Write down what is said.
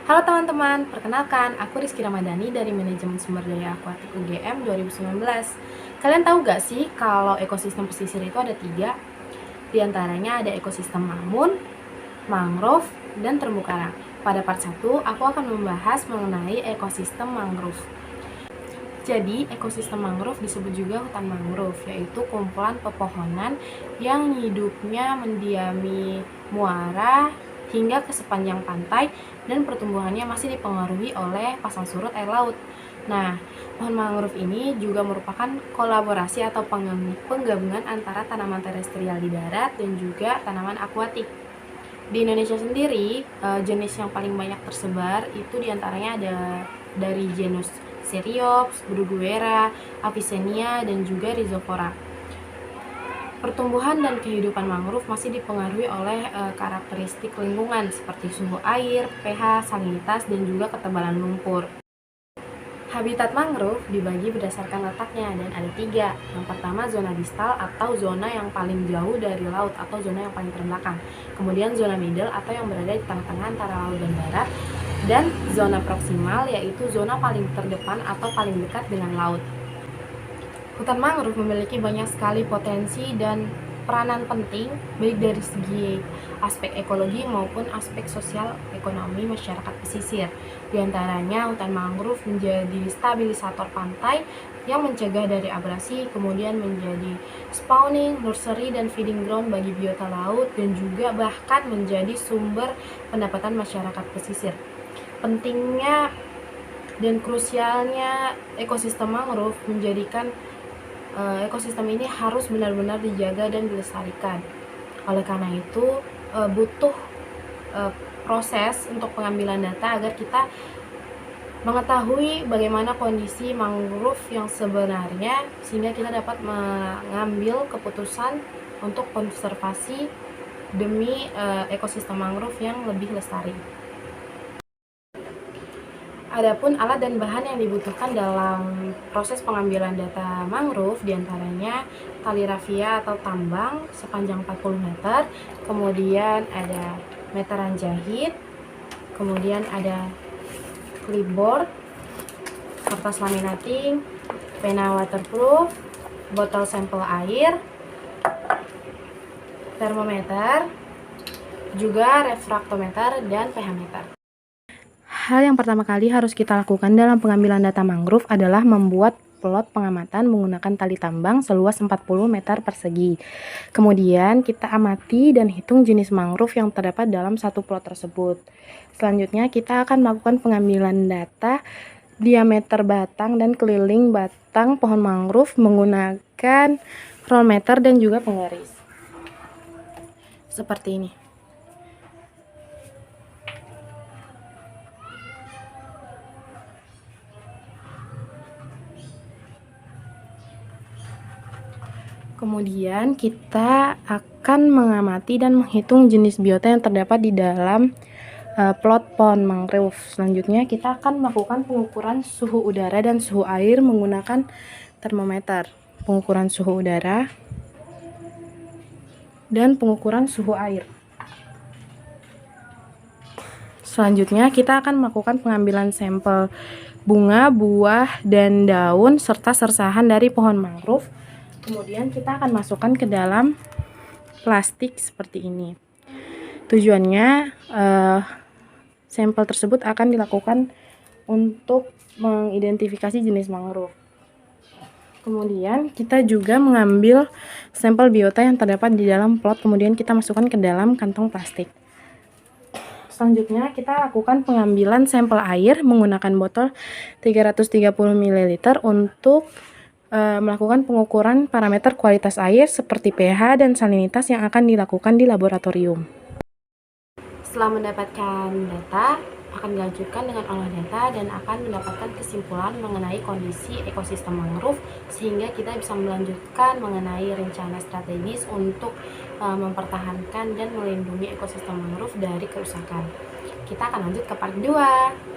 Halo teman-teman, perkenalkan aku Rizky Ramadhani dari Manajemen Sumber Daya Akuatik UGM 2019. Kalian tahu gak sih kalau ekosistem pesisir itu ada 3? Di antaranya ada ekosistem Mamun, mangrove, dan terumbu karang. Pada part 1, aku akan membahas mengenai ekosistem mangrove. Jadi, ekosistem mangrove disebut juga hutan mangrove, yaitu kumpulan pepohonan yang hidupnya mendiami muara hingga ke sepanjang pantai dan pertumbuhannya masih dipengaruhi oleh pasang surut air laut. Nah, pohon mangrove ini juga merupakan kolaborasi atau penggabungan antara tanaman terestrial di darat dan juga tanaman akuatik. Di Indonesia sendiri, jenis yang paling banyak tersebar itu diantaranya ada dari genus Seriops, Bruguera, Avicennia, dan juga Rhizopora. Pertumbuhan dan kehidupan mangrove masih dipengaruhi oleh karakteristik lingkungan seperti suhu air, pH, salinitas, dan juga ketebalan lumpur. Habitat mangrove dibagi berdasarkan letaknya dan ada 3. Yang pertama zona distal atau zona yang paling jauh dari laut atau zona yang paling terbelakang. Kemudian zona middle atau yang berada di tengah-tengah antara laut dan darat. Dan zona proksimal yaitu zona paling terdepan atau paling dekat dengan laut. Hutan mangrove memiliki banyak sekali potensi dan peranan penting baik dari segi aspek ekologi maupun aspek sosial ekonomi masyarakat pesisir. Di antaranya hutan mangrove menjadi stabilisator pantai yang mencegah dari abrasi, kemudian menjadi spawning, nursery, dan feeding ground bagi biota laut, dan juga bahkan menjadi sumber pendapatan masyarakat pesisir. Pentingnya dan krusialnya ekosistem mangrove menjadikan ekosistem ini harus benar-benar dijaga dan dilestarikan. Oleh karena itu, butuh proses untuk pengambilan data agar kita mengetahui bagaimana kondisi mangrove yang sebenarnya, sehingga kita dapat mengambil keputusan untuk konservasi demi ekosistem mangrove yang lebih lestari. Adapun alat dan bahan yang dibutuhkan dalam proses pengambilan data mangrove diantaranya tali rafia atau tambang sepanjang 40 meter, kemudian ada meteran jahit, kemudian ada clipboard, kertas laminating, pena waterproof, botol sampel air, termometer, juga refraktometer dan pH meter. Hal yang pertama kali harus kita lakukan dalam pengambilan data mangrove adalah membuat plot pengamatan menggunakan tali tambang seluas 40 meter persegi. Kemudian kita amati dan hitung jenis mangrove yang terdapat dalam satu plot tersebut. Selanjutnya kita akan melakukan pengambilan data diameter batang dan keliling batang pohon mangrove menggunakan roll meter dan juga penggaris. Seperti ini. Kemudian kita akan mengamati dan menghitung jenis biota yang terdapat di dalam plot pohon mangrove. Selanjutnya kita akan melakukan pengukuran suhu udara dan suhu air menggunakan termometer. Pengukuran suhu udara dan pengukuran suhu air. Selanjutnya kita akan melakukan pengambilan sampel bunga, buah, dan daun serta sersahan dari pohon mangrove. Kemudian kita akan masukkan ke dalam plastik seperti ini. Tujuannya sampel tersebut akan dilakukan untuk mengidentifikasi jenis mangrove. Kemudian kita juga mengambil sampel biota yang terdapat di dalam plot, kemudian kita masukkan ke dalam kantong plastik. Selanjutnya kita lakukan pengambilan sampel air menggunakan botol 330 ml untuk melakukan pengukuran parameter kualitas air seperti pH dan salinitas yang akan dilakukan di laboratorium. Setelah mendapatkan data, akan dilanjutkan dengan olah data dan akan mendapatkan kesimpulan mengenai kondisi ekosistem mangrove, sehingga kita bisa melanjutkan mengenai rencana strategis untuk mempertahankan dan melindungi ekosistem mangrove dari kerusakan. Kita akan lanjut ke part 2.